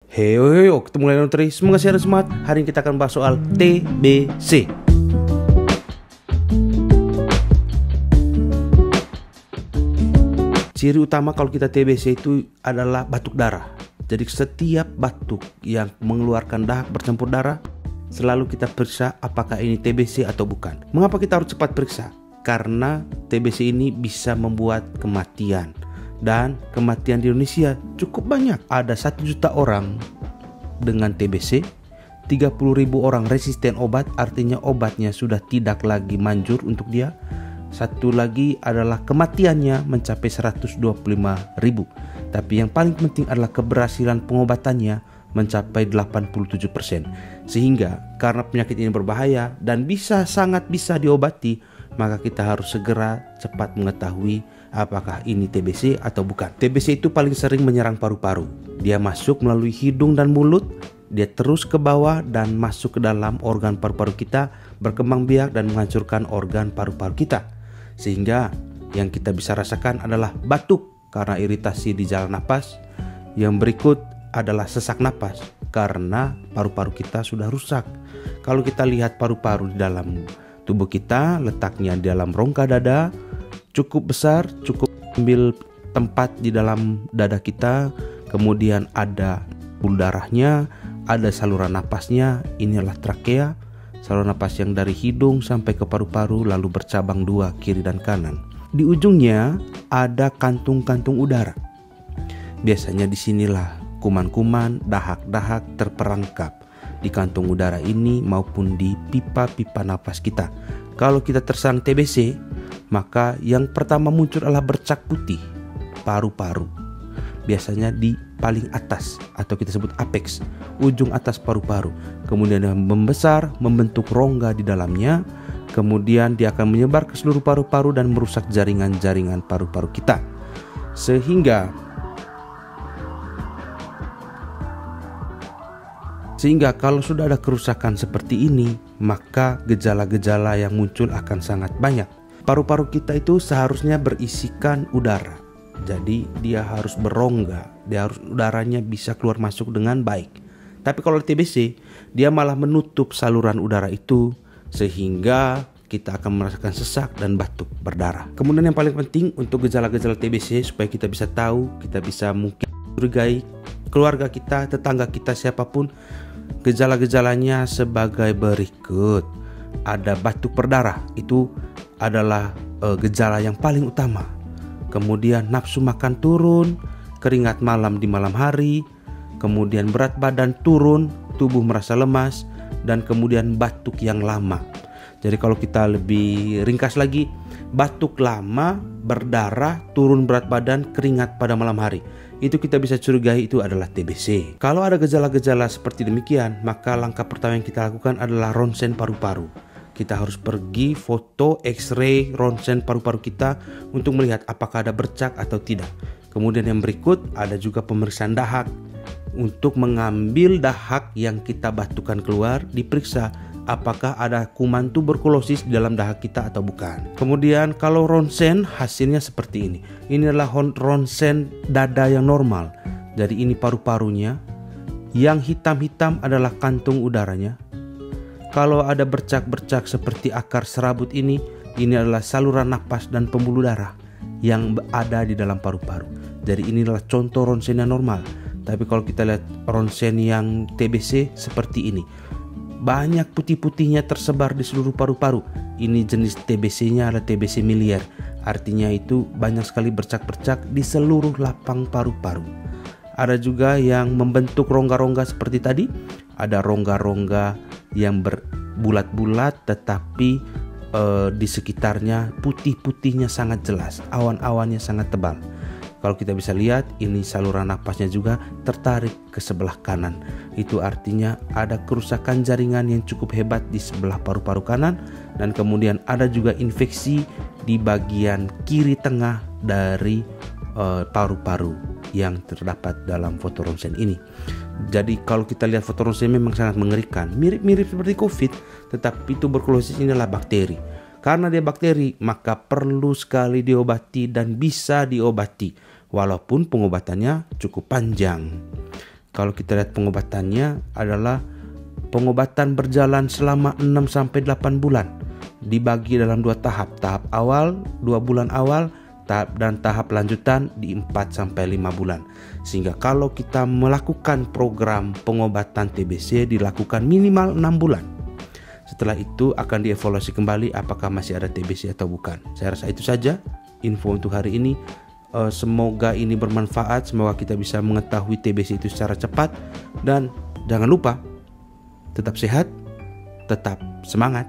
Heyo, ketemu lagi Nutri. Semoga sehat dan semangat. Hari ini kita akan bahas soal TBC. Ciri utama kalau kita TBC itu adalah batuk darah. Jadi setiap batuk yang mengeluarkan dahak bercampur darah, selalu kita periksa apakah ini TBC atau bukan. Mengapa kita harus cepat periksa? Karena TBC ini bisa membuat kematian. Dan kematian di Indonesia cukup banyak. Ada 1 juta orang dengan TBC, 30.000 orang resisten obat, artinya obatnya sudah tidak lagi manjur untuk dia. Satu lagi adalah kematiannya mencapai 125.000. Tapi yang paling penting adalah keberhasilan pengobatannya mencapai 87%. Sehingga karena penyakit ini berbahaya dan sangat bisa diobati, maka kita harus segera cepat mengetahui apakah ini TBC atau bukan. TBC itu paling sering menyerang paru-paru. Dia masuk melalui hidung dan mulut, dia terus ke bawah dan masuk ke dalam organ paru-paru kita, berkembang biak dan menghancurkan organ paru-paru kita. Sehingga yang kita bisa rasakan adalah batuk karena iritasi di jalan napas. Yang berikut adalah sesak napas karena paru-paru kita sudah rusak. Kalau kita lihat paru-paru di dalam tubuh kita, letaknya di dalam rongga dada, cukup besar, cukup ambil tempat di dalam dada kita. Kemudian ada pembuluh darahnya, ada saluran napasnya, inilah trakea, saluran napas yang dari hidung sampai ke paru-paru lalu bercabang 2 kiri dan kanan. Di ujungnya ada kantung-kantung udara. Biasanya disinilah kuman-kuman, dahak-dahak terperangkap di kantung udara ini maupun di pipa-pipa napas kita. Kalau kita terserang TBC, maka yang pertama muncul adalah bercak putih paru-paru. Biasanya di paling atas atau kita sebut apex, ujung atas paru-paru. Kemudian dia membesar, membentuk rongga di dalamnya. Kemudian dia akan menyebar ke seluruh paru-paru dan merusak jaringan-jaringan paru-paru kita. Sehingga kalau sudah ada kerusakan seperti ini, maka gejala-gejala yang muncul akan sangat banyak. Paru-paru kita itu seharusnya berisikan udara. Jadi dia harus berongga, udaranya bisa keluar masuk dengan baik. Tapi kalau TBC, dia malah menutup saluran udara itu sehingga kita akan merasakan sesak dan batuk berdarah. Kemudian yang paling penting untuk gejala-gejala TBC supaya kita bisa tahu, kita bisa mungkin curigai keluarga kita, tetangga kita, siapapun, gejala-gejalanya sebagai berikut. Ada batuk berdarah, itu adalah gejala yang paling utama. Kemudian nafsu makan turun, keringat malam di malam hari, kemudian berat badan turun, tubuh merasa lemas, dan kemudian batuk yang lama. Jadi kalau kita lebih ringkas lagi, batuk lama, berdarah, turun berat badan, keringat pada malam hari, itu kita bisa curigai itu adalah TBC. Kalau ada gejala-gejala seperti demikian, maka langkah pertama yang kita lakukan adalah ronsen paru-paru. Kita harus pergi foto X-ray ronsen paru-paru kita untuk melihat apakah ada bercak atau tidak. Kemudian yang berikut ada juga pemeriksaan dahak. Untuk mengambil dahak yang kita batukan keluar, diperiksa apakah ada kuman tuberkulosis di dalam dahak kita atau bukan. Kemudian kalau ronsen hasilnya seperti ini. Ini adalah ronsen dada yang normal. Jadi ini paru-parunya. Yang hitam-hitam adalah kantung udaranya. Kalau ada bercak-bercak seperti akar serabut ini adalah saluran napas dan pembuluh darah yang ada di dalam paru-paru. Jadi inilah contoh ronsen yang normal. Tapi kalau kita lihat ronsen yang TBC seperti ini, banyak putih-putihnya tersebar di seluruh paru-paru. Ini jenis TBC-nya adalah TBC miliar. Artinya itu banyak sekali bercak-bercak di seluruh lapang paru-paru. Ada juga yang membentuk rongga-rongga seperti tadi. Ada rongga-rongga yang berbulat-bulat tetapi di sekitarnya putih-putihnya sangat jelas. Awan-awannya sangat tebal. Kalau kita bisa lihat, ini saluran napasnya juga tertarik ke sebelah kanan. Itu artinya ada kerusakan jaringan yang cukup hebat di sebelah paru-paru kanan. Dan kemudian ada juga infeksi di bagian kiri tengah dari paru-paru yang terdapat dalam foto ronsen ini. Jadi kalau kita lihat foto ronsen memang sangat mengerikan. Mirip-mirip seperti COVID, tetapi tuberkulosis ini adalah bakteri. Karena dia bakteri, maka perlu sekali diobati dan bisa diobati, walaupun pengobatannya cukup panjang. Kalau kita lihat pengobatannya adalah pengobatan berjalan selama 6-8 bulan, dibagi dalam 2 tahap. Tahap awal 2 bulan awal, dan tahap lanjutan di 4-5 bulan. Sehingga kalau kita melakukan program pengobatan TBC dilakukan minimal 6 bulan. Setelah itu akan dievaluasi kembali apakah masih ada TBC atau bukan. Saya rasa itu saja info untuk hari ini. Semoga ini bermanfaat, semoga kita bisa mengetahui TBC itu secara cepat. Dan jangan lupa, tetap sehat, tetap semangat.